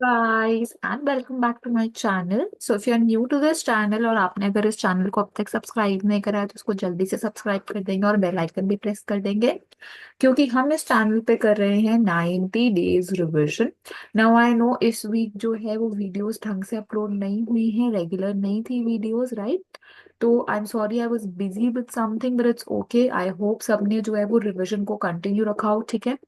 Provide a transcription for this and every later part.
guys and welcome back to my channel. So if you are new to this channel और आपने अगर इस channel को अब तक सब्सक्राइब नहीं करा है तो उसको जल्दी से सब्सक्राइब कर देंगे और बेल आइकन भी प्रेस कर देंगे क्योंकि हम इस चैनल पे कर रहे हैं 90 days revision. Now I know इस वीक जो है वो वीडियोस ढंग से अपलोड नहीं हुई हैं, रेगुलर नहीं थी वीडियोस, राइट? तो I am sorry, I was busy with something but it's okay. I hope सबने जो है वो रिविजन को कंटिन्यू रखा हो, ठीक है?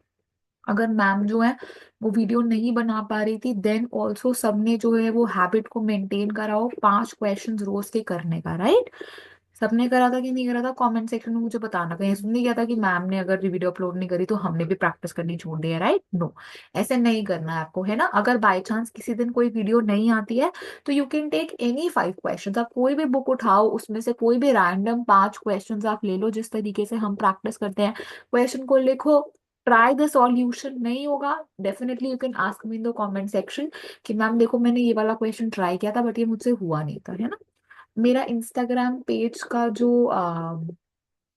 अगर मैम जो है वो वीडियो नहीं बना पा रही थी देन ऑल्सो सबने जो है वो हैबिट को मेंटेन करा हो 5 क्वेश्चंस रोज के करने का, राइट? सबने करा था कि नहीं करा था? कमेंट सेक्शन में मुझे बताना। कहीं ऐसा नहीं किया था कि मैम ने अगर वीडियो अपलोड नहीं करी तो हमने भी प्रैक्टिस करनी छोड़ दी है, राइट? नो, ऐसे नहीं करना है आपको, है ना? अगर बाय चांस किसी दिन कोई वीडियो नहीं आती है तो you can take any 5 question. आप कोई भी बुक उठाओ, उसमें से कोई भी रैंडम 5 क्वेश्चन आप ले लो, जिस तरीके से हम प्रैक्टिस करते हैं। क्वेश्चन को लिखो, ट्राई द सॉल्यूशन। नहीं होगा definitely you can ask me in the comment section कि मैम देखो मैंने ये वाला क्वेश्चन ट्राई किया था बट ये मुझसे हुआ नहीं था, है ना? मेरा इंस्टाग्राम पेज का जो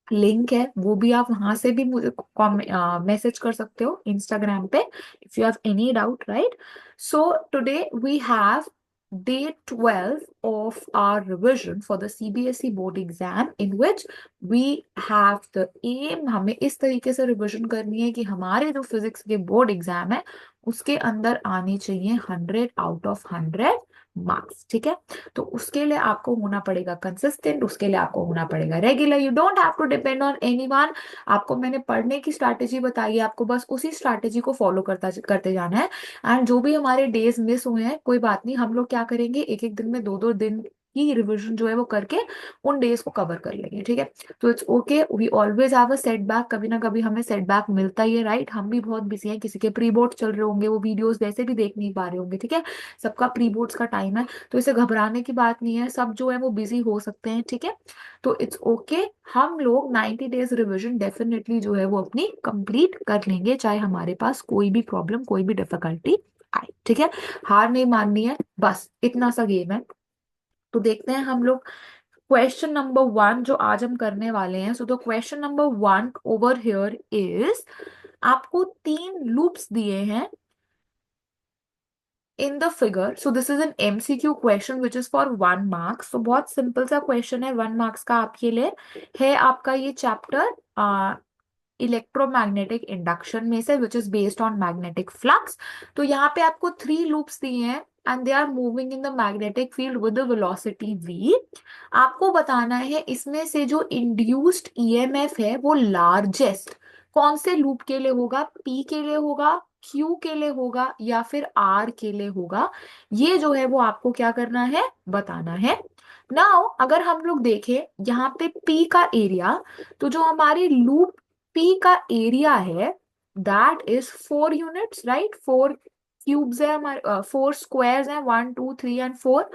लिंक है वो भी आप वहां से भी मुझे मैसेज कर सकते हो इंस्टाग्राम पे if you have any doubt, right? So today we have day 12 of our revision for the CBSE board exam in which we have the aim, हमें इस तरीके से रिविजन करनी है कि हमारे जो फिजिक्स के बोर्ड एग्जाम है उसके अंदर आनी चाहिए 100 आउट ऑफ 100 मार्क्स, ठीक है? तो उसके लिए आपको होना पड़ेगा कंसिस्टेंट, उसके लिए आपको होना पड़ेगा regular. You don't have to depend on anyone. आपको मैंने पढ़ने की स्ट्रैटेजी बताई है, आपको बस उसी स्ट्रैटेजी को फॉलो करते जाना है। एंड जो भी हमारे डेज मिस हुए हैं कोई बात नहीं, हम लोग क्या करेंगे, एक एक दिन में 2-2 दिन की रिवीजन जो है वो करके उन डेज को कवर कर लेंगे, ठीक है? तो it's okay, we always have a setback. कभी ना कभी हमें सेटबैक मिलता ही है, राइट? हम भी बहुत बिजी हैं, किसी के प्री बोर्ड चल रहे होंगे, वो वीडियोस वैसे भी देख नहीं पा रहे होंगे, ठीक है? सबका प्री बोर्ड्स का टाइम है, तो इसे घबराने की बात नहीं है। सब जो है वो बिजी हो सकते हैं, ठीक है? तो इट्स ओके। हम लोग 90 डेज रिविजन डेफिनेटली जो है वो अपनी कंप्लीट कर लेंगे, चाहे हमारे पास कोई भी प्रॉब्लम, कोई भी डिफिकल्टी आए, ठीक है? हार नहीं माननी है, बस इतना सा गेम है। तो देखते हैं हम लोग क्वेश्चन नंबर 1 जो आज हम करने वाले हैं। So the question number 1 over here is, आपको 3 लूप्स दिए हैं in the figure. So this is an MCQ question which is for 1 marks. So बहुत सिंपल सा क्वेश्चन है, 1 marks का आपके लिए है। आपका ये चैप्टर इलेक्ट्रोमैग्नेटिक इंडक्शन में से which is based on magnetic flux. तो यहाँ पे आपको 3 लूप्स दिए हैं and they are moving in the magnetic field with the velocity v। आपको बताना है इसमें से जो इंड्यूस्ड ईएमएफ है वो लार्जेस्ट कौन से लूप के लिए होगा, p के लिए होगा, q के लिए होगा या फिर r के लिए होगा। ये जो है वो आपको क्या करना है, बताना है। नाउ अगर हम लोग देखें यहाँ पे p का एरिया, तो जो हमारी लूप P का एरिया है that is 4 units, right? 4 cubes है हमारे, 4 स्क्वायर्स हैं, 1 2 3 एंड 4।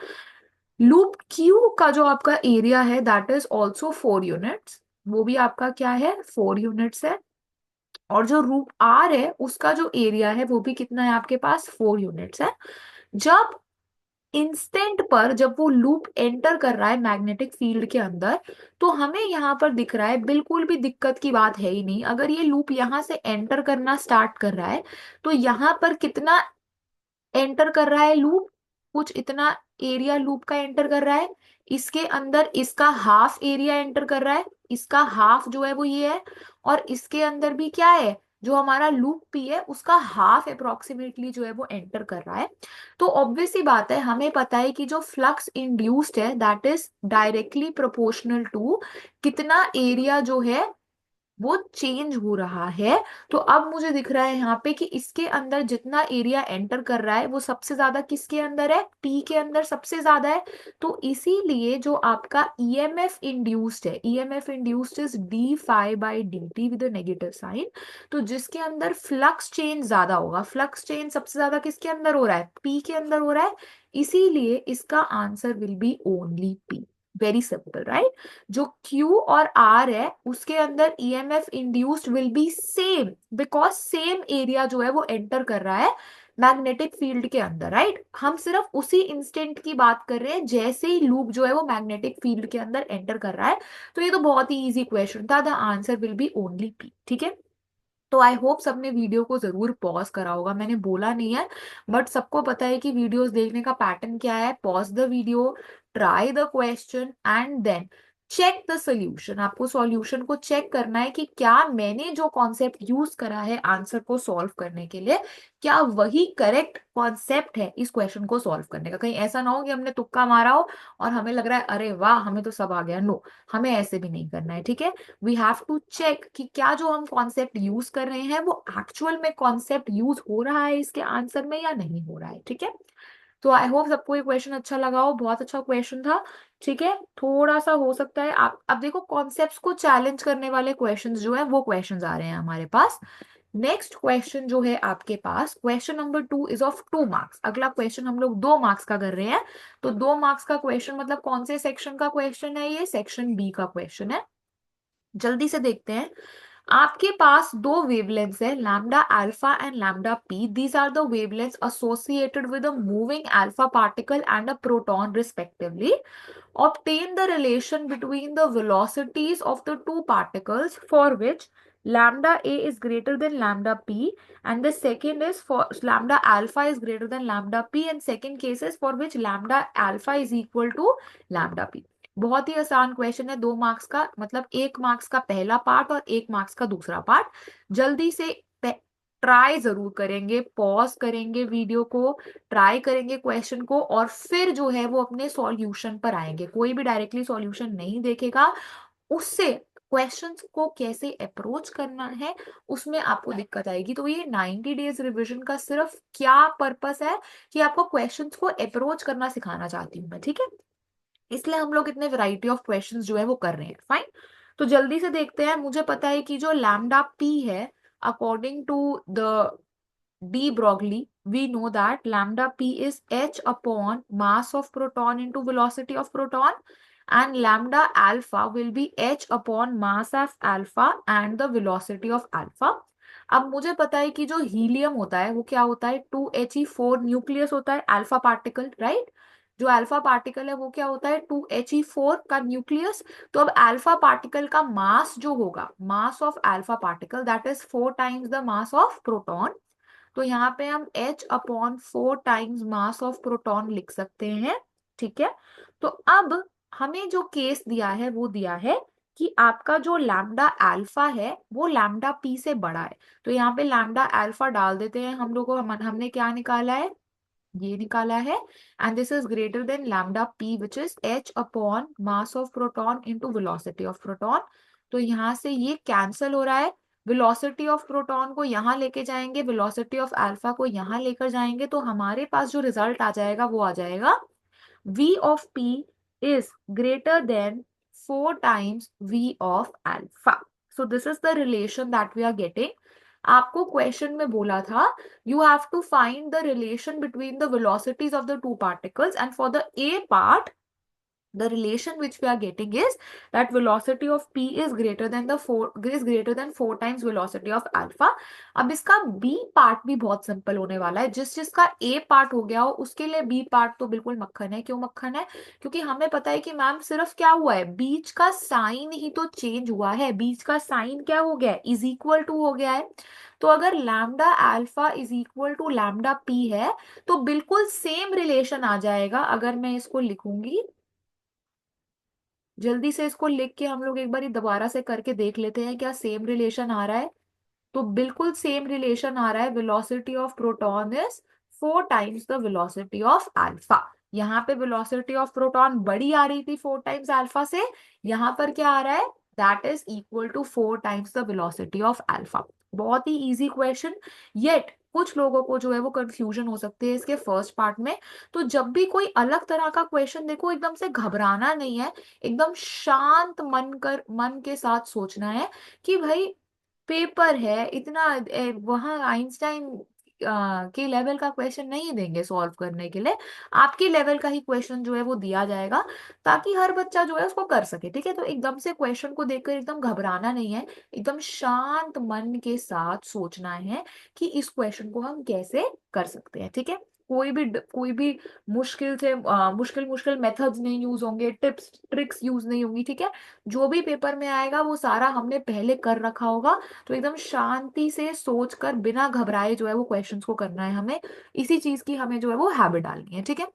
लूप Q का जो आपका एरिया है दैट इज ऑल्सो 4 यूनिट्स, वो भी आपका क्या है, 4 यूनिट्स है। और जो लूप R है उसका जो एरिया है वो भी कितना है आपके पास, 4 यूनिट्स है। जब इंस्टेंट पर जब वो लूप एंटर कर रहा है मैग्नेटिक फील्ड के अंदर, तो हमें यहाँ पर दिख रहा है, बिल्कुल भी दिक्कत की बात है ही नहीं। अगर ये लूप यहाँ से एंटर करना स्टार्ट कर रहा है तो यहाँ पर कितना एंटर कर रहा है लूप, कुछ इतना एरिया लूप का एंटर कर रहा है। इसके अंदर इसका हाफ एरिया एंटर कर रहा है, इसका हाफ जो है वो ये है। और इसके अंदर भी क्या है, जो हमारा लूप पी है उसका हाफ अप्रोक्सीमेटली जो है वो एंटर कर रहा है। तो ऑब्वियस सी बात है, हमें पता है कि जो फ्लक्स इंड्यूस्ड है that is directly proportional to कितना एरिया जो है वो चेंज हो रहा है। तो अब मुझे दिख रहा है यहाँ पे कि इसके अंदर जितना एरिया एंटर कर रहा है वो सबसे ज्यादा किसके अंदर है, पी के अंदर सबसे ज्यादा है। तो इसीलिए जो आपका ईएमएफ इंड्यूस्ड है, EMF induced is d phi by d t with negative sign. तो जिसके अंदर फ्लक्स चेंज ज्यादा होगा, फ्लक्स चेंज सबसे ज्यादा किसके अंदर हो रहा है, पी के अंदर हो रहा है। इसीलिए इसका answer will be only P. Very simple, right? जो Q और R है उसके अंदर EMF induced will be same because same area जो है वो एंटर कर रहा है मैग्नेटिक फील्ड के अंदर, राइट? हम सिर्फ उसी इंस्टेंट की बात कर रहे हैं जैसे ही लूप जो है वो मैग्नेटिक फील्ड के अंदर एंटर कर रहा है। तो ये तो बहुत ही इजी क्वेश्चन था, the answer will be only P, ठीक है? तो आई होप सबने वीडियो को जरूर पॉज करा होगा, मैंने बोला नहीं है, बट सबको पता है कि वीडियोस देखने का पैटर्न क्या है। Pause the video, try the question and then check the solution. आपको सॉल्यूशन को चेक करना है कि क्या मैंने जो कॉन्सेप्ट यूज करा है आंसर को सॉल्व करने के लिए, क्या वही करेक्ट कॉन्सेप्ट है इस क्वेश्चन को सॉल्व करने का। कहीं ऐसा ना हो कि हमने तुक्का मारा हो और हमें लग रहा है अरे वाह हमें तो सब आ गया। नो, हमें ऐसे भी नहीं करना है, ठीक है। वी हैव टू चेक कि क्या जो हम कॉन्सेप्ट यूज कर रहे हैं वो एक्चुअल में कॉन्सेप्ट यूज हो रहा है इसके आंसर में या नहीं हो रहा है, ठीक है। तो आई होप सबको ये क्वेश्चन अच्छा लगा हो, बहुत अच्छा क्वेश्चन था, ठीक है। थोड़ा सा हो सकता है आप अब देखो कॉन्सेप्ट्स को चैलेंज करने वाले क्वेश्चंस जो है वो क्वेश्चंस आ रहे हैं हमारे पास। नेक्स्ट क्वेश्चन जो है आपके पास, question number 2 is of 2 marks. अगला क्वेश्चन हम लोग 2 मार्क्स का कर रहे हैं। तो 2 मार्क्स का क्वेश्चन मतलब कौन से सेक्शन का क्वेश्चन है, ये सेक्शन बी का क्वेश्चन है। जल्दी से देखते हैं। आपके पास दो वेवलेंथ्स है, lambda alpha and lambda P. These are the wavelengths associated with a moving alpha particle and a proton respectively. Obtain the relation between the velocities of the two particles for which lambda a is greater than lambda p, and the second is for lambda alpha is greater than lambda p, and second case is for which lambda alpha is equal to lambda p। बहुत ही आसान question है, 2 marks का, मतलब 1 marks का पहला part और 1 marks का दूसरा पार्ट। जल्दी से ट्राई जरूर करेंगे, पॉज करेंगे वीडियो को, ट्राई करेंगे क्वेश्चन को, और फिर जो है वो अपने सॉल्यूशन पर आएंगे। कोई भी डायरेक्टली सॉल्यूशन नहीं देखेगा, उससे क्वेश्चंस को कैसे अप्रोच करना है उसमें आपको दिक्कत आएगी। तो ये 90 डेज रिवीजन का सिर्फ क्या पर्पस है कि आपको क्वेश्चंस को अप्रोच करना सिखाना चाहती हूँ मैं, ठीक है। इसलिए हम लोग इतने वैरायटी ऑफ क्वेश्चंस जो है वो कर रहे हैं, फाइन। तो जल्दी से देखते हैं। मुझे पता है कि जो लैम्डा पी है, according to the de Broglie, we know that lambda p is h upon mass of proton into velocity of proton, and lambda alpha will be h upon mass of alpha and the velocity of alpha। अब मुझे पता है कि जो helium होता है वो क्या होता है, 2He4 न्यूक्लियस होता है, अल्फा पार्टिकल, राइट। जो अल्फा पार्टिकल है वो क्या होता है, 2He4 का न्यूक्लियस। तो अब अल्फा पार्टिकल का मास जो होगा, mass of alpha particle, that is 4 times the mass of proton. तो यहाँ पे हम H upon 4 times mass of proton लिख सकते हैं, ठीक है। तो अब हमें जो केस दिया है वो दिया है कि आपका जो लैम्डा अल्फा है वो लैम्डा पी से बड़ा है। तो यहाँ पे लैम्डा अल्फा डाल देते हैं हम लोग को। हमने क्या निकाला है, ये निकाला है, and this is greater than lambda P which is H upon mass of proton into velocity of proton. तो यहाँ से ये कैंसिल हो रहा है, वेलोसिटी ऑफ प्रोटॉन को यहाँ लेके जाएंगे, वेलोसिटी ऑफ अल्फा को यहाँ लेकर जाएंगे, तो हमारे पास जो रिजल्ट आ जाएगा वो आ जाएगा V of P is greater than 4 times V of alpha। So this is the relation that we are getting। आपको क्वेश्चन में बोला था you have to find the relation between the velocities of the two particles, and for the A part the relation which we are getting is that velocity of p is greater than 4 times velocity of alpha। अब इसका b part भी बहुत simple होने वाला है। जिसका a part हो गया हो उसके लिए b पार्ट तो बिल्कुल मक्खन है। क्यों मक्खन है, क्योंकि हमें पता है कि मैम सिर्फ क्या हुआ है, बीच का साइन ही तो चेंज हुआ है। बीच का साइन क्या हो गया है, इज इक्वल टू हो गया है। तो अगर lambda alpha is equal to lambda P है तो बिल्कुल सेम रिलेशन आ जाएगा। अगर मैं इसको लिखूंगी, जल्दी से इसको लिख के हम लोग एक बार दोबारा से करके देख लेते हैं क्या सेम रिलेशन आ रहा है। तो बिल्कुल सेम रिलेशन आ रहा है, velocity of proton is 4 times the velocity of alpha. यहाँ पे वेलोसिटी ऑफ प्रोटॉन बड़ी आ रही थी 4 टाइम्स अल्फा से, यहाँ पर क्या आ रहा है, that is equal to 4 times the velocity of alpha. बहुत ही इजी क्वेश्चन, येट कुछ लोगों को जो है वो कंफ्यूजन हो सकती है इसके फर्स्ट पार्ट में। तो जब भी कोई अलग तरह का क्वेश्चन देखो, एकदम से घबराना नहीं है, एकदम शांत मन के साथ सोचना है कि भाई पेपर है इतना, वहां आइंस्टाइन के लेवल का क्वेश्चन नहीं देंगे सॉल्व करने के लिए। आपके लेवल का ही क्वेश्चन जो है वो दिया जाएगा ताकि हर बच्चा जो है उसको कर सके, ठीक है। तो एकदम से क्वेश्चन को देखकर एकदम घबराना नहीं है, एकदम शांत मन के साथ सोचना है कि इस क्वेश्चन को हम कैसे कर सकते हैं, ठीक है। कोई भी मुश्किल से मुश्किल मुश्किल मेथड्स नहीं यूज होंगे, टिप्स ट्रिक्स यूज नहीं होंगी, ठीक है। जो भी पेपर में आएगा वो सारा हमने पहले कर रखा होगा। तो एकदम शांति से सोच कर बिना घबराए जो है वो क्वेश्चंस को करना है हमें। इसी चीज की हमें जो है वो हैबिट डालनी है, ठीक है।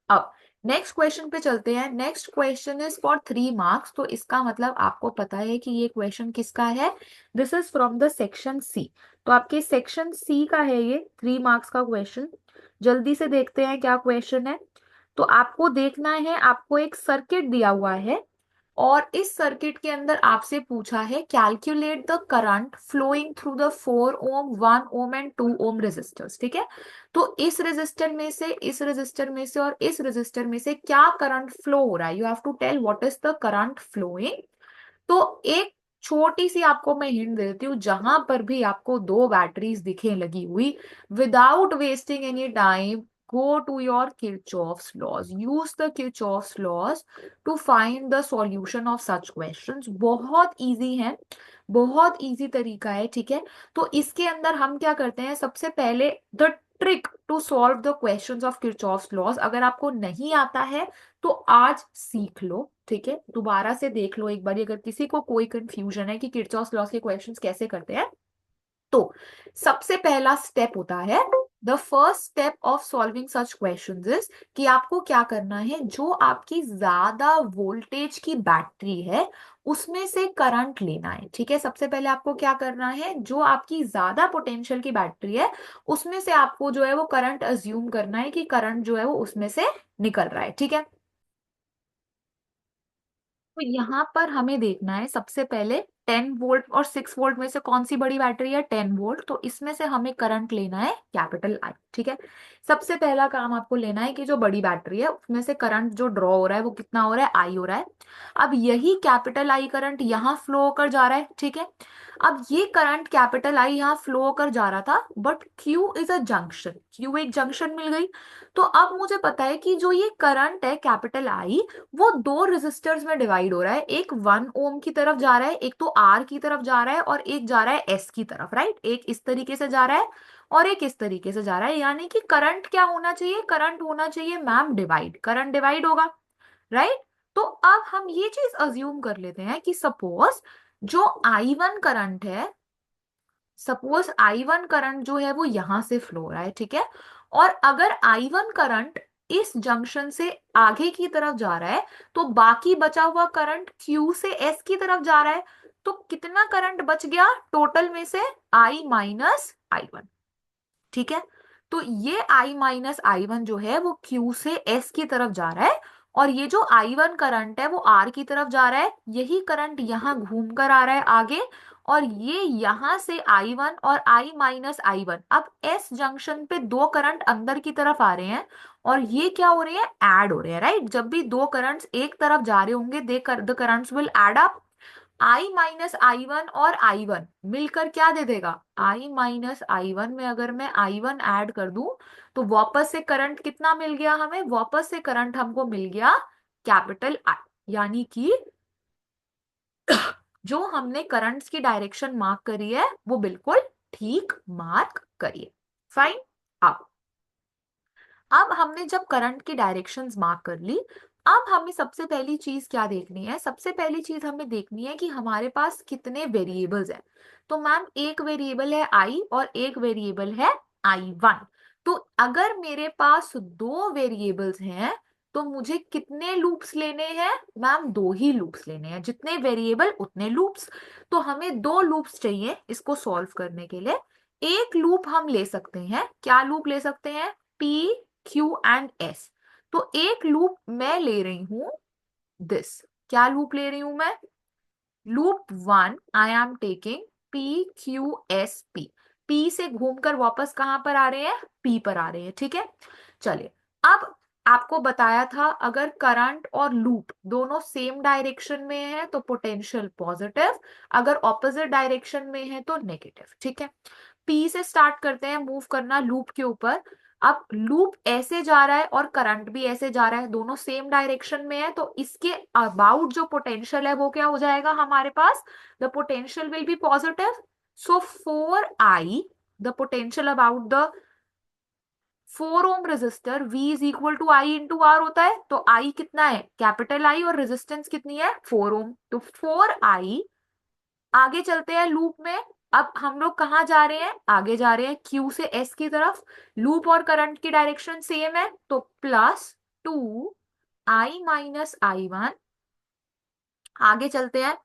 अब नेक्स्ट क्वेश्चन पे चलते हैं। Next question is for 3 marks. तो इसका मतलब आपको पता है कि ये क्वेश्चन किसका है। This is from the section C. तो आपके सेक्शन सी का है ये 3 मार्क्स का क्वेश्चन। जल्दी से देखते हैं क्या क्वेश्चन है। तो आपको देखना है, आपको एक सर्किट दिया हुआ है और इस सर्किट के अंदर आपसे पूछा है calculate the current flowing through the 4 ohm, 1 ohm and 2 ohm resistors, ठीक है। तो इस रेजिस्टर में से, इस रेजिस्टर में से और इस रेजिस्टर में से क्या करंट फ्लो हो रहा है। You have to tell what is the current flowing. तो एक छोटी सी आपको मैं हिंट दे देती हूँ, जहां पर भी आपको 2 बैटरीज दिखे लगी हुई, without wasting any time go to your Kirchhoff's laws, use the Kirchhoff's laws to find the solution of such questions। बहुत इजी है, बहुत इजी तरीका है, ठीक है। तो इसके अंदर हम क्या करते हैं, सबसे पहले the trick to solve the questions of Kirchhoff's laws. अगर आपको नहीं आता है तो आज सीख लो, ठीक है। दोबारा से देख लो एक बार, अगर किसी को कोई कंफ्यूजन है कि किरचॉफ्स लॉज के क्वेश्चंस कैसे करते हैं। तो सबसे पहला स्टेप होता है, the first step of solving such questions is कि आपको क्या करना है, जो आपकी ज्यादा वोल्टेज की बैटरी है उसमें से करंट लेना है, ठीक है। सबसे पहले आपको क्या करना है, जो आपकी ज्यादा पोटेंशियल की बैटरी है उसमें से आपको जो है वो करंट अज्यूम करना है कि करंट जो है वो उसमें से निकल रहा है, ठीक है। तो यहाँ पर हमें देखना है सबसे पहले 10 वोल्ट और 6 वोल्ट में से कौन सी बड़ी बैटरी है, 10 वोल्ट। तो इसमें से हमें करंट लेना है कैपिटल आई, ठीक है। सबसे पहला काम आपको लेना है कि जो बड़ी बैटरी है उसमें से करंट जो ड्रॉ हो रहा है वो कितना हो रहा है, आई हो रहा है। अब यही कैपिटल आई करंट यहाँ फ्लो होकर जा रहा है, ठीक है। अब ये करंट कैपिटल आई यहाँ फ्लो होकर जा रहा था, but Q is a junction, Q एक जंक्शन मिल गई। तो अब मुझे पता है कि जो ये करंट है कैपिटल आई, वो 2 रेजिस्टर्स में डिवाइड हो रहा है। एक 1 ओम की तरफ जा रहा है, एक तो आर की तरफ जा रहा है और एक जा रहा है एस की तरफ, राइट। एक इस तरीके से जा रहा है और एक इस तरीके से जा रहा है, यानी कि करंट क्या होना चाहिए, करंट होना चाहिए मैम डिवाइड, करंट डिवाइड होगा, राइट। तो अब हम ये चीज अज्यूम कर लेते हैं कि सपोज जो I1 करंट है, सपोज I1 करंट जो है वो यहां से फ्लो हो रहा है, ठीक है। और अगर I1 करंट इस जंक्शन से आगे की तरफ जा रहा है तो बाकी बचा हुआ करंट Q से S की तरफ जा रहा है। तो कितना करंट बच गया टोटल में से, I माइनस I1, ठीक है। तो ये I माइनस I1 जो है वो Q से S की तरफ जा रहा है और ये जो I1 करंट है वो R की तरफ जा रहा है। यही करंट यहाँ घूम कर आ रहा है आगे और ये यहां से I1 और I माइनस I1, अब S जंक्शन पे 2 करंट अंदर की तरफ आ रहे हैं और ये क्या हो रहे हैं, ऐड हो रहे हैं, राइट। जब भी 2 करंट्स एक तरफ जा रहे होंगे the currents will add up. I minus I1 और I1 मिलकर क्या दे देगा, I माइनस I1 में अगर मैं I1 ऐड कर दूं तो वापस से करंट कितना मिल गया हमें, वापस से करंट हमको मिल गया कैपिटल आई। यानी कि जो हमने करंट्स की डायरेक्शन मार्क करी है वो बिल्कुल ठीक मार्क करिए, फाइन। अब हमने जब करंट की डायरेक्शंस मार्क कर ली, अब हमें सबसे पहली चीज क्या देखनी है, सबसे पहली चीज हमें देखनी है कि हमारे पास कितने वेरिएबल्स हैं। तो मैम एक वेरिएबल है आई और एक वेरिएबल है I1। तो अगर मेरे पास 2 वेरिएबल्स हैं तो मुझे कितने लूप्स लेने हैं, मैम 2 ही लूप्स लेने हैं, जितने वेरिएबल उतने लूप्स। तो हमें 2 लूप्स चाहिए इसको सॉल्व करने के लिए। एक लूप हम ले सकते हैं, क्या लूप ले सकते हैं, P Q एंड S। तो एक लूप मैं ले रही हूं दिस, क्या लूप ले रही हूं मैं, loop 1 I am taking PQSP। P से घूमकर वापस कहां पर आ रहे हैं, P पर आ रहे हैं, ठीक है। चलिए, अब आपको बताया था अगर करंट और लूप दोनों सेम डायरेक्शन में है तो पोटेंशियल पॉजिटिव, अगर ऑपोजिट डायरेक्शन में है तो नेगेटिव, ठीक है। P से स्टार्ट करते हैं मूव करना लूप के ऊपर। अब लूप ऐसे जा रहा है और करंट भी ऐसे जा रहा है, दोनों सेम डायरेक्शन में है, तो इसके अबाउट जो पोटेंशियल है वो क्या हो जाएगा हमारे पास, the potential will be positive. So for I the potential about the 4 ohm resistor V is equal to I into R होता है, तो I कितना है, कैपिटल I, और रेजिस्टेंस कितनी है, 4 ओम, तो 4I। आगे चलते हैं लूप में। अब हम लोग कहाँ जा रहे हैं, आगे जा रहे हैं Q से S की तरफ। लूप और करंट की डायरेक्शन सेम है, तो +2I माइनस I1। आगे चलते हैं,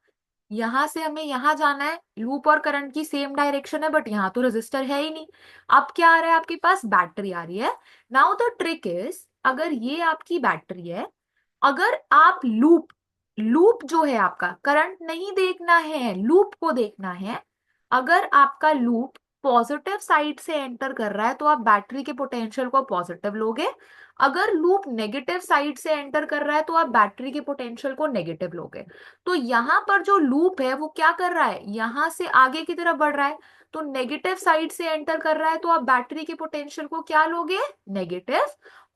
यहां से हमें यहां जाना है, लूप और करंट की सेम डायरेक्शन है, बट यहां तो रेजिस्टर है ही नहीं। अब क्या आ रहा है आपके पास, बैटरी आ रही है। नाउ द ट्रिक इज, अगर ये आपकी बैटरी है, अगर आप लूप, लूप जो है आपका, करंट नहीं देखना है, लूप को देखना है। अगर आपका लूप पॉजिटिव साइड से एंटर कर रहा है तो आप बैटरी के पोटेंशियल को पॉजिटिव लोगे। अगर लूप नेगेटिव साइड से एंटर कर रहा है तो आप बैटरी के पोटेंशियल को नेगेटिव लोगे। तो यहां पर जो लूप है वो क्या कर रहा है, यहां से आगे की तरफ बढ़ रहा है, तो नेगेटिव साइड से एंटर कर रहा है, तो आप बैटरी के पोटेंशियल को क्या लोगे, नेगेटिव।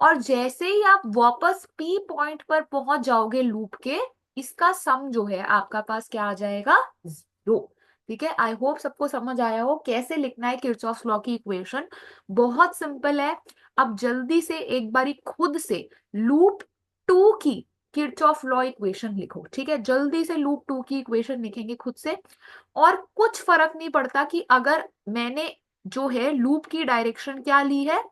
और जैसे ही आप वापस पी पॉइंट पर पहुंच जाओगे लूप के, इसका सम जो है आपका पास क्या आ जाएगा, 0। ठीक है, आई होप सबको समझ आया हो कैसे लिखना है किरचॉफ लॉ की इक्वेशन। बहुत सिंपल है। अब जल्दी से एक बारी खुद से लूप 2 की किरचॉफ लॉ इक्वेशन लिखो। ठीक है, जल्दी से लूप 2 की इक्वेशन लिखेंगे खुद से। और कुछ फर्क नहीं पड़ता कि अगर मैंने जो है लूप की डायरेक्शन क्या ली है,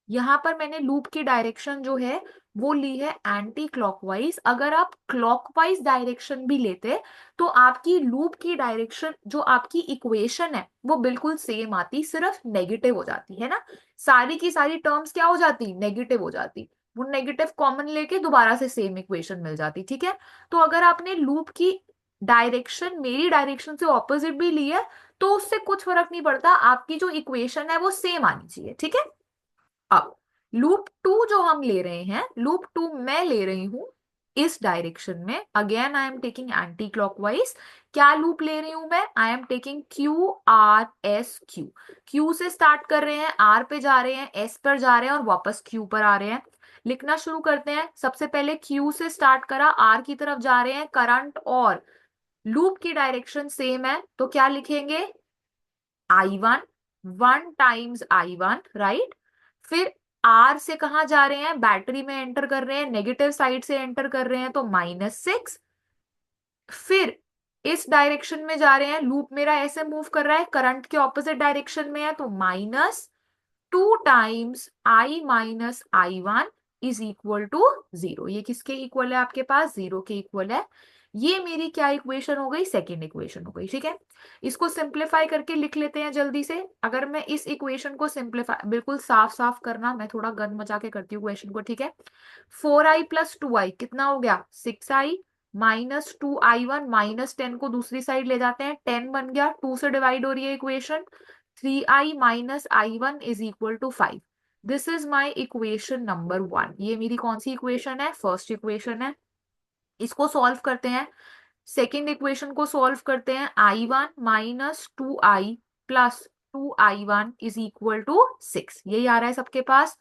यहां पर मैंने लूप की डायरेक्शन जो है वो ली है एंटी क्लॉकवाइज। अगर आप क्लॉकवाइज डायरेक्शन भी लेते तो आपकी लूप की डायरेक्शन, जो आपकी इक्वेशन है, वो बिल्कुल सेम आती, सिर्फ नेगेटिव हो जाती है ना। सारी की सारी टर्म्स क्या हो जाती, नेगेटिव हो जाती। वो नेगेटिव कॉमन लेके दोबारा से सेम इक्वेशन मिल जाती। ठीक है, तो अगर आपने लूप की डायरेक्शन मेरी डायरेक्शन से ऑपोजिट भी ली है तो उससे कुछ फर्क नहीं पड़ता, आपकी जो इक्वेशन है वो सेम आनी चाहिए। ठीक है, अब लूप 2 जो हम ले रहे हैं, लूप 2 मैं ले रही हूं इस डायरेक्शन में। Again I am taking anti clockwise. क्या लूप ले रही हूं मैं, I am taking QRS Q। Q से स्टार्ट कर रहे हैं, R पे जा रहे हैं, S पर जा रहे हैं और वापस Q पर आ रहे हैं। लिखना शुरू करते हैं। सबसे पहले Q से स्टार्ट करा, R की तरफ जा रहे हैं, करंट और लूप की डायरेक्शन सेम है, तो क्या लिखेंगे, I1, 1 टाइम्स I1, राइट। फिर आर से कहा जा रहे हैं, बैटरी में एंटर कर रहे हैं, नेगेटिव साइड से एंटर कर रहे हैं, तो -6। फिर इस डायरेक्शन में जा रहे हैं, लूप मेरा ऐसे मूव कर रहा है, करंट के ऑपोजिट डायरेक्शन में है, तो -2 times I minus I1 is equal to 0। ये किसके इक्वल है आपके पास, 0 के इक्वल है। ये मेरी क्या इक्वेशन हो गई, सेकेंड इक्वेशन हो गई। ठीक है, इसको सिंप्लीफाई करके लिख लेते हैं जल्दी से। अगर मैं इस इक्वेशन को सिंप्लीफाई, बिल्कुल साफ साफ करना, मैं थोड़ा गन मचा के करती हूँ क्वेश्चन को। ठीक है, 4I प्लस 2I कितना हो गया, 6I, -2I1, -10 को दूसरी साइड ले जाते हैं, 10 बन गया, 2 से डिवाइड हो रही है equation, 3I minus I1 is equal to 5। This is my equation number 1। ये मेरी कौन सी इक्वेशन है, फर्स्ट इक्वेशन है। इसको सॉल्व करते हैं, सेकेंड इक्वेशन को सॉल्व करते हैं। I1 minus 2I plus 2I1 is equal to 6, यही आ रहा है सबके पास।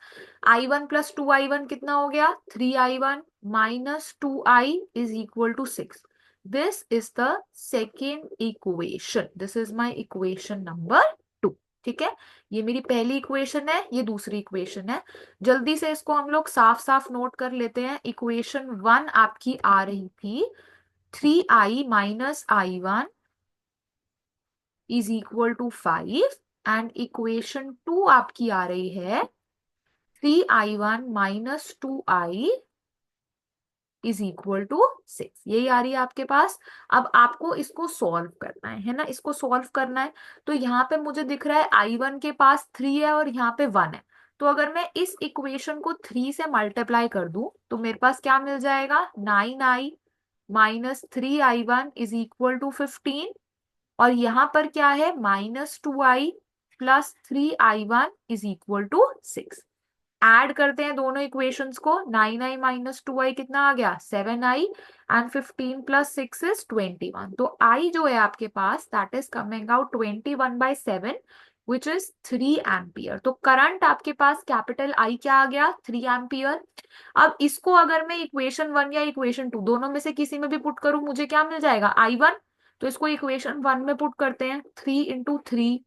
I1 प्लस 2I1 कितना हो गया, 3I1 minus 2I is equal to 6। This is the second equation, this is my equation number 2। ठीक है, ये मेरी पहली इक्वेशन है, ये दूसरी इक्वेशन है। जल्दी से इसको हम लोग साफ साफ नोट कर लेते हैं। इक्वेशन 1 आपकी आ रही थी 3I minus I1 is equal to 5, and equation 2 आपकी आ रही है 3I1 minus 2I is equal to 6, यही आ रही है आपके पास। अब आपको इसको सॉल्व करना है ना, इसको सॉल्व करना है। तो यहाँ पे मुझे दिख रहा है I1 के पास 3 है और यहाँ पे 1 है। तो अगर मैं इस इक्वेशन को 3 से मल्टीप्लाई कर दूं तो मेरे पास क्या मिल जाएगा, 9I minus 3I1 is equal to 15। और यहां पर क्या है, -2I plus 3I1 is equal to 6। Add करते हैं दोनों इक्वेशंस को, 9I माइनस 2I कितना आ गया, 7I, एंड 15 प्लस 6 इज 21। तो I जो है आपके पास, that is coming out 21/7 which is 3 ampere. तो करंट आपके पास कैपिटल I क्या आ गया, 3 एम्पियर। अब इसको अगर मैं इक्वेशन 1 या इक्वेशन 2 दोनों में से किसी में भी पुट करूं, मुझे क्या मिल जाएगा, I1। तो इसको इक्वेशन 1 में पुट करते हैं, 3 into 3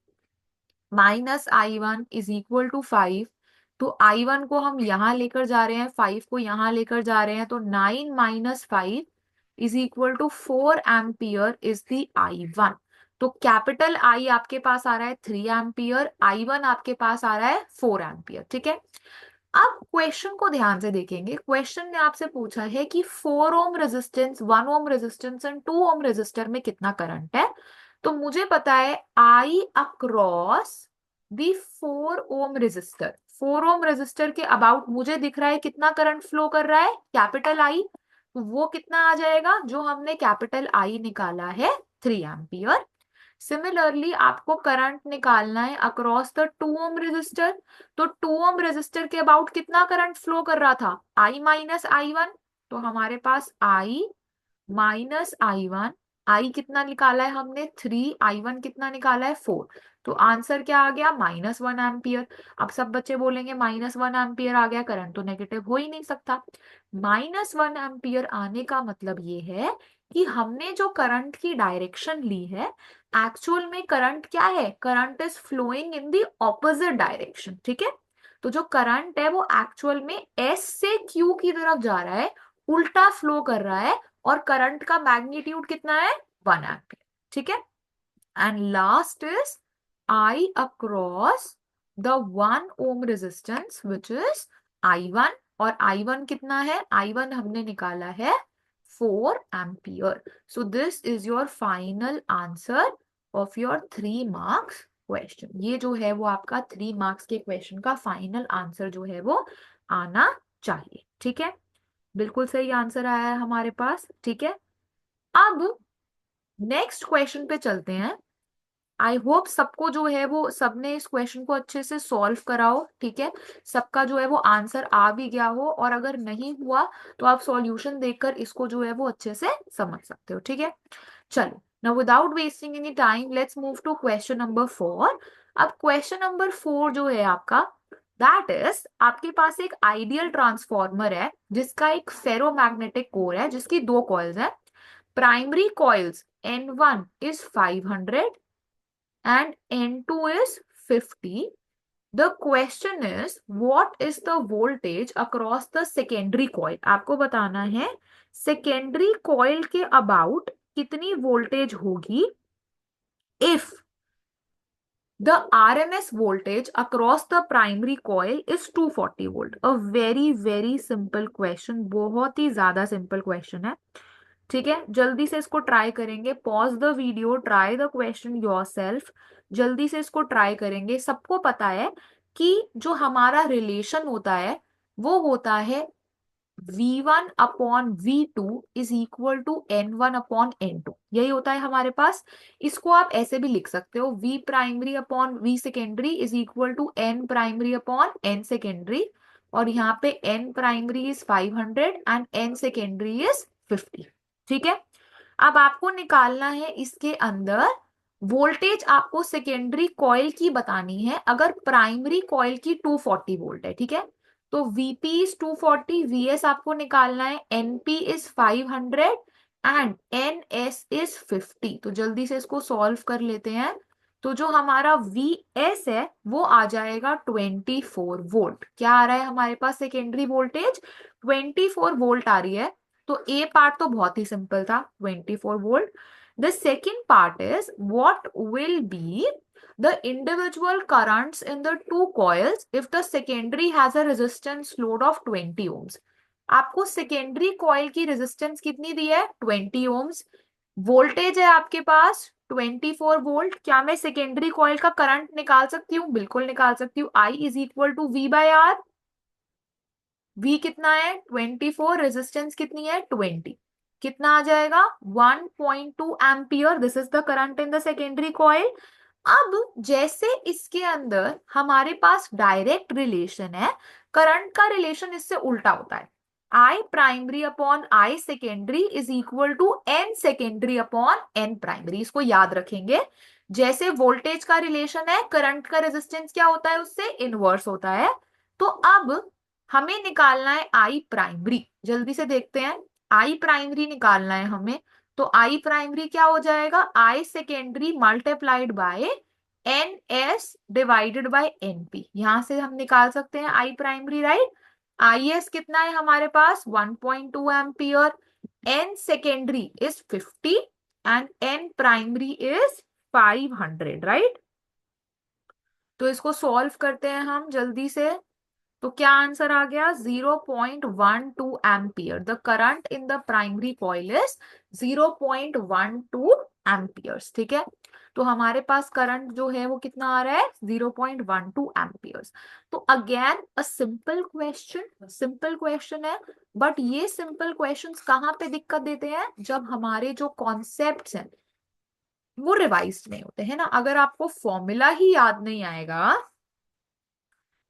minus I1 is equal to 5। तो I1 को हम यहां लेकर जा रहे हैं, 5 को यहां लेकर जा रहे हैं, तो 9 minus 5 is equal to 4 ampere is the I1। तो कैपिटल I आपके पास आ रहा है 3 एम्पियर, I1 आपके पास आ रहा है 4 एम्पियर। ठीक है, अब क्वेश्चन को ध्यान से देखेंगे। क्वेश्चन ने आपसे पूछा है कि 4 ohm resistance, 1 ohm resistance and 2 ohm resistor में कितना करंट है। तो मुझे पता है I across the 4 ohm resistor, 4 ohm resistor के अबाउट मुझे दिख रहा है कितना करंट फ्लो कर रहा है, कैपिटल I। तो वो कितना आ जाएगा, जो हमने कैपिटल I निकाला है 3 एम्पियर। सिमिलरली आपको करंट निकालना है अक्रॉस द 2 ओम रेजिस्टर। तो 2 ओम रेजिस्टर के अबाउट कितना करंट फ्लो कर रहा था, I माइनस I1। तो हमारे पास I माइनस I1, I कितना निकाला है हमने 3, I1 कितना निकाला है 4। तो आंसर क्या आ गया, -1 एम्पियर। अब सब बच्चे बोलेंगे -1 एम्पियर आ गया, करंट तो नेगेटिव हो ही नहीं सकता। -1 एम्पियर आने का मतलब ये है कि हमने जो करंट की डायरेक्शन ली है, एक्चुअल में करंट क्या है, current is flowing in the opposite direction. ठीक है, तो जो करंट है वो एक्चुअल में S से Q की तरफ जा रहा है, उल्टा फ्लो कर रहा है, और करंट का मैग्नीट्यूड कितना है, 1 एम्पियर। ठीक है, and last is I across the 1 ohm resistance which is I1, और I1 कितना है, I1 हमने निकाला है 4 ampere. So this is your final answer of your 3 marks question. ये जो है वो आपका 3 मार्क्स के क्वेश्चन का फाइनल आंसर जो है वो आना चाहिए। ठीक है, बिल्कुल सही आंसर आया है हमारे पास। ठीक है, अब नेक्स्ट क्वेश्चन पे चलते हैं। आई होप सबको जो है वो सबने इस क्वेश्चन को अच्छे से सॉल्व कराओ। ठीक है, सबका जो है वो आंसर आ भी गया हो, और अगर नहीं हुआ तो आप सॉल्यूशन देखकर इसको जो है वो अच्छे से समझ सकते हो। ठीक है, चलो now without wasting any time let's move to question number 4। अब क्वेश्चन नंबर 4 जो है आपका, दैट इज आपके पास एक आइडियल ट्रांसफॉर्मर है जिसका एक फेरोमैग्नेटिक कोर है, जिसकी 2 कॉइल्स है। Primary coils N1 is 500 and N2 is 50. The question is what is the voltage across the secondary coil। आपको बताना है secondary coil के about कितनी voltage होगी if the RMS voltage across the primary coil is 240 volt। A very simple question, बहुत ही ज्यादा simple question है। ठीक है, जल्दी से इसको ट्राई करेंगे, pause the video, try the question yourself. जल्दी से इसको ट्राई करेंगे। सबको पता है कि जो हमारा रिलेशन होता है वो होता है V1 upon V2 is equal to N1 upon N2, यही होता है हमारे पास। इसको आप ऐसे भी लिख सकते हो, V primary upon V secondary is equal to N primary upon N secondary, और यहाँ पे N primary is 500 and N secondary is 50। ठीक है, अब आपको निकालना है इसके अंदर वोल्टेज, आपको सेकेंडरी कॉइल की बतानी है अगर प्राइमरी कॉइल की 240 वोल्ट है। ठीक है, तो Vp इज 240, Vs आपको निकालना है, Np is 500 and Ns is 50। तो जल्दी से इसको सॉल्व कर लेते हैं। तो जो हमारा Vs है वो आ जाएगा 24 वोल्ट। क्या आ रहा है हमारे पास, सेकेंडरी वोल्टेज 24 वोल्ट आ रही है। तो ए पार्ट तो बहुत ही सिंपल था, 24 volt. The second part is what will be the individual currents in the two coils if the secondary has a resistance load of 20 ohms। आपको सेकेंडरी कॉइल की resistance कितनी दी है, 20 ohms। वोल्टेज है आपके पास 24 volt. क्या मैं secondary coil का current निकाल सकती हूँ, बिल्कुल निकाल सकती हूँ। I is equal to V by R। V कितना है 24, रेजिस्टेंस कितनी है 20, कितना आ जाएगा 1.2 ampere. This is the current in the secondary coil. अब जैसे इसके अंदर हमारे पास डायरेक्ट रिलेशन है, करंट का रिलेशन इससे उल्टा होता है। I primary upon I secondary is equal to N secondary upon N primary. इसको याद रखेंगे, जैसे वोल्टेज का रिलेशन है, करंट का रेजिस्टेंस क्या होता है, उससे इनवर्स होता है। तो अब हमें निकालना है I प्राइमरी, जल्दी से देखते हैं। I प्राइमरी निकालना है हमें, तो I प्राइमरी क्या हो जाएगा, I secondary multiplied by N S divided by N P, यहां से हम निकाल सकते हैं I primary, right. I S कितना है हमारे पास 1.2 ampere, N secondary is 50 and N primary is 500, right. तो इसको सॉल्व करते हैं हम जल्दी से। तो क्या आंसर आ गया, 0.12 ampere. The current in the primary coil is 0.12 amperes, ठीक है। तो हमारे पास करंट जो है वो कितना आ रहा है, 0.12 एम्पियर्स। तो again a simple question, simple question है, बट ये सिंपल क्वेश्चंस कहाँ पे दिक्कत देते हैं, जब हमारे जो कॉन्सेप्ट्स हैं वो रिवाइज नहीं होते हैं ना। अगर आपको फॉर्मूला ही याद नहीं आएगा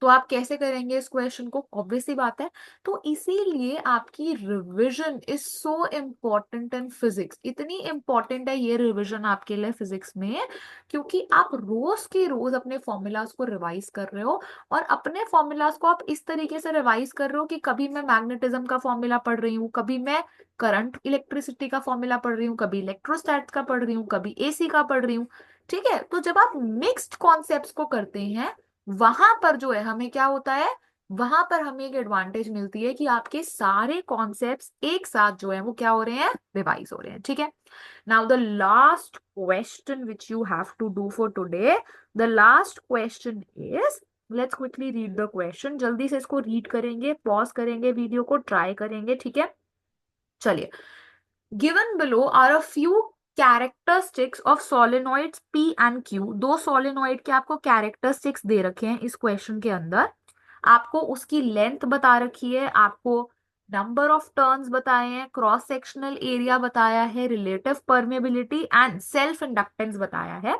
तो आप कैसे करेंगे इस क्वेश्चन को, ऑब्वियस सी बात है। तो इसीलिए आपकी revision is so important in physics. इतनी इंपॉर्टेंट है ये रिवीजन आपके लिए फिजिक्स में, क्योंकि आप रोज के रोज अपने फॉर्मूलाज को रिवाइज कर रहे हो, और अपने फॉर्मूलाज को आप इस तरीके से रिवाइज कर रहे हो कि कभी मैं मैग्नेटिज्म का फॉर्मूला पढ़ रही हूँ, कभी मैं करंट इलेक्ट्रिसिटी का फॉर्मूला पढ़ रही हूँ, कभी इलेक्ट्रोस्टैट्स का पढ़ रही हूँ, कभी एसी का पढ़ रही हूँ, ठीक है। तो जब आप मिक्स्ड कॉन्सेप्ट्स को करते हैं, वहां पर जो है हमें क्या होता है, वहां पर हमें एक एडवांटेज मिलती है कि आपके सारे कॉन्सेप्ट्स एक साथ जो है वो क्या हो रहे हैं, रिवाइज हो रहे हैं, ठीक है। Now the last question which you have to do for today, the last question is, let's quickly read the question. जल्दी से इसको रीड करेंगे, पॉज करेंगे, वीडियो को ट्राई करेंगे, ठीक है। चलिए, given below are a few characteristics of solenoids P and Q। दो सोलेनोइड के आपको कैरेक्टरिस्टिक्स दे रखे हैं इस क्वेश्चन के अंदर। आपको उसकी लेंथ बता रखी है, आपको नंबर ऑफ टर्न्स बताए हैं, क्रॉस सेक्शनल एरिया बताया है, relative permeability and self inductance बताया है।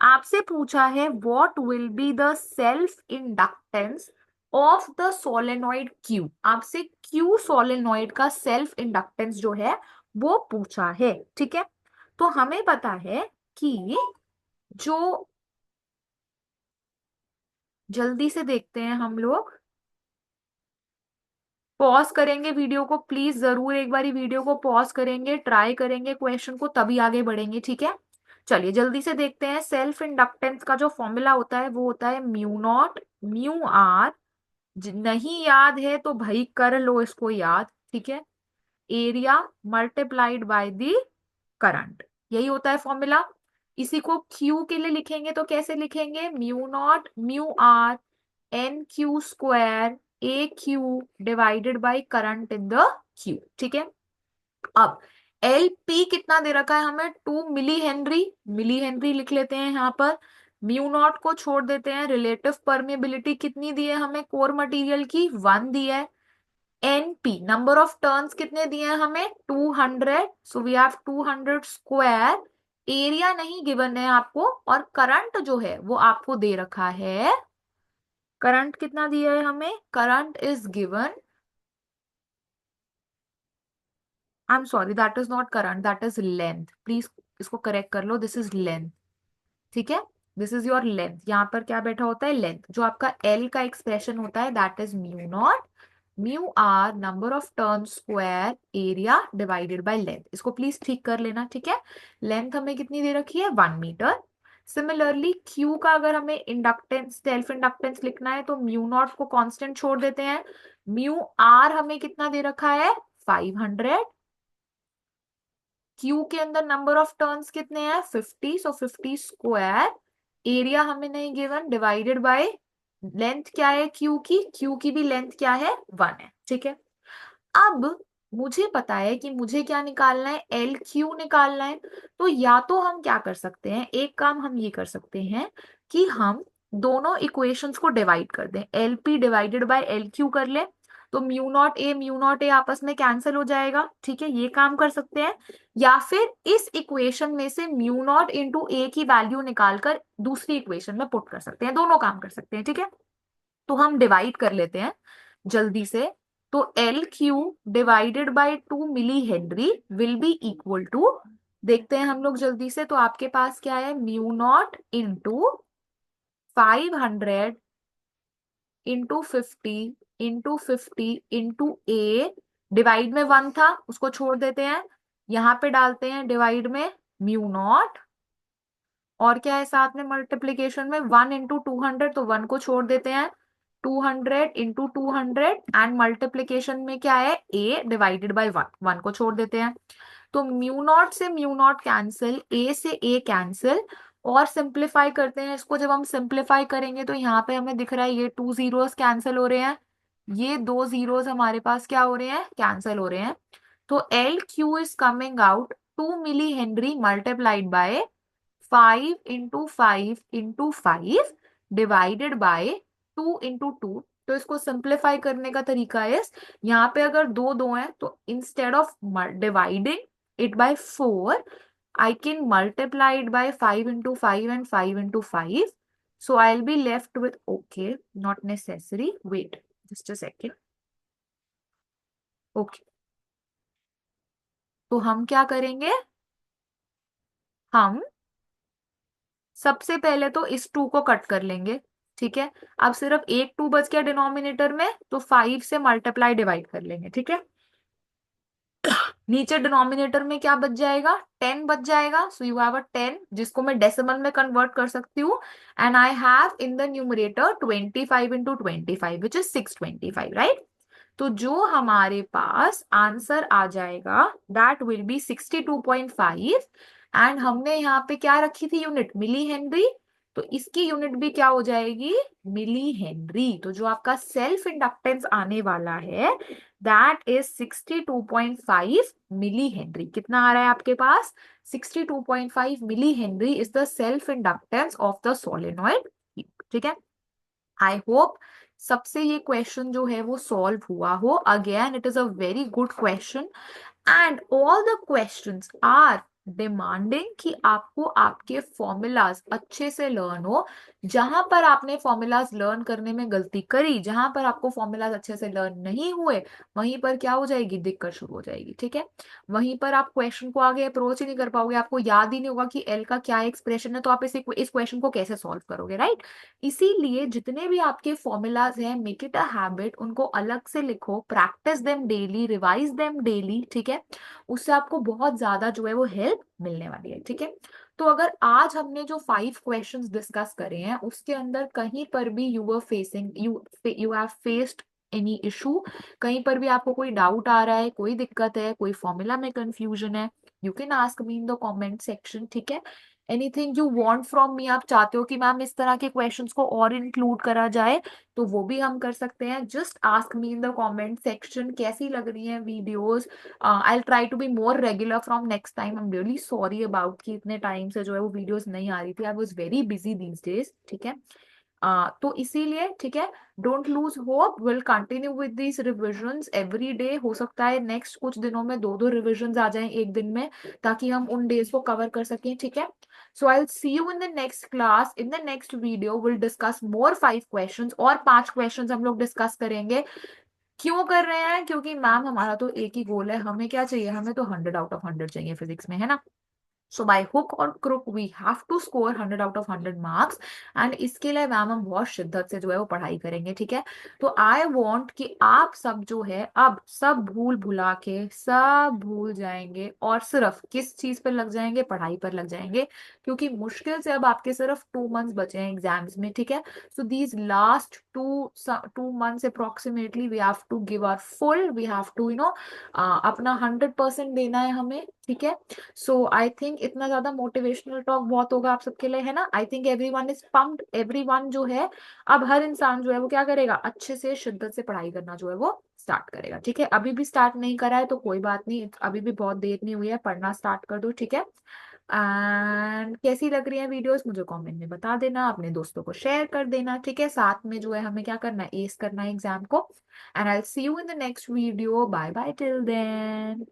आपसे पूछा है what will be the self inductance of the solenoid Q। आपसे Q सोलेनोइड का सेल्फ इंडक्टेंस जो है वो पूछा है, ठीक है। तो हमें पता है कि जो, जल्दी से देखते हैं हम लोग, पॉज करेंगे वीडियो को, प्लीज जरूर एक बारी वीडियो को पॉज करेंगे, ट्राई करेंगे क्वेश्चन को, तभी आगे बढ़ेंगे, ठीक है। चलिए जल्दी से देखते हैं। सेल्फ इंडक्टेंस का जो फॉर्मूला होता है वो होता है म्यू नॉट म्यू आर। नहीं याद है तो भाई कर लो इसको याद, ठीक है। Area multiplied by the current, यही होता है फॉर्मूला। इसी को क्यू के लिए लिखेंगे तो कैसे लिखेंगे, mu naught mu R N Q square A Q divided by current in the Q, ठीक है। अब एल पी कितना दे रखा है हमें, 2 मिली हेनरी, मिली हेनरी लिख लेते हैं यहाँ पर। म्यू नॉट को छोड़ देते हैं, रिलेटिव परमेबिलिटी कितनी दी है हमें कोर मटेरियल की, 1 दी है। एनपी नंबर ऑफ टर्न्स कितने दिए हैं हमें, 200, so we have 200 square. Area नहीं गिवन है आपको, और करंट जो है वो आपको दे रखा है। करंट कितना दिया है हमें, current is given, I am sorry that is not current, that is length, please इसको करेक्ट कर लो, दिस इज लेंथ, ठीक है। दिस इज योर लेंथ, यहाँ पर क्या बैठा होता है, लेंथ। जो आपका एल का एक्सप्रेशन होता है that is mu naught mu R number of turn square area divided by length. इसको प्लीज ठीक कर लेना, ठीक है। लेंथ हमें कितनी दे रखी है, 1 मीटर। सिमिलरली क्यू का अगर हमें इंडक्टेंस सेल्फ इंडक्टेंस लिखना है तो म्यू नॉट को कांस्टेंट छोड़ देते हैं। म्यू आर हमें कितना दे रखा है, 500। क्यू के अंदर नंबर ऑफ टर्न्स कितने हैं, 50, सो 50 स्क्वायर। एरिया हमें नहीं गिवन, डिवाइडेड बाय लेंथ क्या है क्यू की भी लेंथ क्या है, 1 है, ठीक है। अब मुझे पता है कि मुझे क्या निकालना है, एल क्यू निकालना है। तो या तो हम क्या कर सकते हैं, एक काम हम ये कर सकते हैं कि हम दोनों इक्वेशंस को डिवाइड कर दें, L P divided by L Q कर ले। तो म्यू नॉट ए आपस में कैंसिल हो जाएगा, ठीक है, ये काम कर सकते हैं। या फिर इस इक्वेशन में से म्यू नॉट इंटू ए की वैल्यू निकालकर दूसरी इक्वेशन में पुट कर सकते हैं, दोनों काम कर सकते हैं, ठीक है। तो हम डिवाइड कर लेते हैं जल्दी से। तो L Q divided by 2 millihenry will be equal to, देखते हैं हम लोग जल्दी से। तो आपके पास क्या है, mu not into 500 into 50 into 50 into A, divide में 1 था उसको छोड़ देते हैं, यहां पे डालते हैं डिवाइड में म्यू नॉट, और क्या है साथ में मल्टीप्लीकेशन में, 1 into 200, तो 1 को छोड़ देते हैं, 200 into 200, एंड मल्टीप्लीकेशन में क्या है, a डिवाइडेड बाय 1, 1 को छोड़ देते हैं। तो म्यू नॉट से म्यू नॉट कैंसिल, a से a कैंसिल, और सिंप्लीफाई करते हैं इसको। जब हम सिंप्लीफाई करेंगे तो यहाँ पे हमें दिख रहा है ये 2 जीरोस कैंसिल हो रहे हैं, ये 2 जीरोस हमारे पास क्या हो रहे हैं, कैंसिल हो रहे हैं। तो L Q is coming out 2 millihenry multiplied by 5 into 5 into 5 divided by 2 into 2। तो इसको सिंप्लीफाई करने का तरीका है, यहाँ पे अगर दो दो है तो instead of dividing it by 4, I can multiply it by 5 into 5 and 5 into 5. So I'll be left with, okay, not necessary. Wait, just a second. Okay. तो हम क्या करेंगे, हम सबसे पहले तो इस 2 को कट कर लेंगे, ठीक है। अब सिर्फ एक 2 बच गया डिनोमिनेटर में, तो 5 से मल्टीप्लाई डिवाइड कर लेंगे, ठीक है। नीचे डिनोमिनेटर में क्या बच जाएगा, 10 बच जाएगा। सो यू हैव अ 10 जिसको मैं डेसिमल में कन्वर्ट कर सकती हूँ, and I have in the numerator 25 into 25 which is 625, right. तो जो हमारे पास आंसर आ जाएगा दैट विल बी 62.5, एंड हमने यहाँ पे क्या रखी थी यूनिट, मिली हेनरी, तो इसकी यूनिट भी क्या हो जाएगी, मिली हेनरी। तो जो आपका सेल्फ इंडक्टेंस आने वाला है दैट इज 62.5 मिली हेनरी। कितना आ रहा है आपके पास, 62.5 millihenry is the self inductance of the solenoid, ठीक है। आई होप सबसे ये क्वेश्चन जो है वो सॉल्व हुआ हो। Again it is a very good question, and all the questions are demanding कि आपको आपके फॉर्मूलाज अच्छे से लर्न हो। जहां पर आपने फॉर्मूलाज लर्न करने में गलती करी, जहां पर आपको फॉर्मूलाज अच्छे से लर्न नहीं हुए, वहीं पर क्या हो जाएगी, दिक्कत शुरू हो जाएगी, ठीक है। वहीं पर आप क्वेश्चन को आगे अप्रोच ही नहीं कर पाओगे, आपको याद ही नहीं होगा कि एल का क्या एक्सप्रेशन है, तो आप इस क्वेश्चन को कैसे सॉल्व करोगे, राइट। इसीलिए जितने भी आपके फॉर्मूलाज हैं, मेक इट अ हैबिट, उनको अलग से लिखो, practice them daily, revise them daily, ठीक है। उससे आपको बहुत ज्यादा जो है वो हेल्प मिलने वाली है, ठीक है। तो अगर आज हमने जो 5 क्वेश्चंस डिस्कस करे हैं उसके अंदर कहीं पर भी you were facing, you have faced any issue, कहीं पर भी आपको कोई डाउट आ रहा है, कोई दिक्कत है, कोई फॉर्मूला में कंफ्यूजन है, you can ask me in the comment section, ठीक है। Anything you want from me, आप चाहते हो कि मैम इस तरह के क्वेश्चंस को और इंक्लूड करा जाए, तो वो भी हम कर सकते हैं। Just ask me in the comment section कैसी लग रही है videos. I try to be more regular from next time. I am really sorry about कि इतने टाइम से जो है वो वीडियोस नहीं आ रही थी, I was very busy these days, ठीक है। तो इसीलिए ठीक है, don't lose hope, will continue with these revisions every day. हो सकता है नेक्स्ट कुछ दिनों में 2-2 रिविजन्स आ जाएं एक दिन में, ताकि हम उन डेज को कवर कर सकें, ठीक है। So I will see you in the next class, in the next video will discuss more 5 questions, और 5 क्वेश्चंस हम लोग डिस्कस करेंगे। क्यों कर रहे हैं, क्योंकि मैम हमारा तो एक ही गोल है, हमें क्या चाहिए, हमें तो 100 out of 100 चाहिए फिजिक्स में, है ना। सो बाय हुक और crook we have to score 100 out of 100 marks, and इसके लिए मैम हम बहुत शिद्दत से जो है वो पढ़ाई करेंगे, ठीक है। तो आई वॉन्ट कि आप सब जो है अब सब भूल भुला के सब भूल जाएंगे, और सिर्फ किस चीज पर लग जाएंगे, पढ़ाई पर लग जाएंगे, क्योंकि मुश्किल से अब आपके सिर्फ 2 मंथ्स बचे हैं एग्जाम्स में, ठीक है। So these last two months approximately we have to give our full, we have to अपना 100% देना है हमें, ठीक है। सो आई थिंक इतना ज्यादा मोटिवेशनल टॉक बहुत होगा आप सबके लिए, है ना। I think everyone is pumped, everyone जो है अब हर इंसान जो है वो क्या करेगा, अच्छे से शिद्दत से पढ़ाई करना जो है वो स्टार्ट करेगा, ठीक है। अभी भी स्टार्ट नहीं करा है तो कोई बात नहीं, अभी भी बहुत देर नहीं हुई है, पढ़ना स्टार्ट कर दो, ठीक है। एंड कैसी लग रही है वीडियोस मुझे कमेंट में बता देना, अपने दोस्तों को शेयर कर देना, ठीक है। साथ में जो है हमें क्या करना है, एस करना है एग्जाम को। And I will see you in the next video, bye bye till then.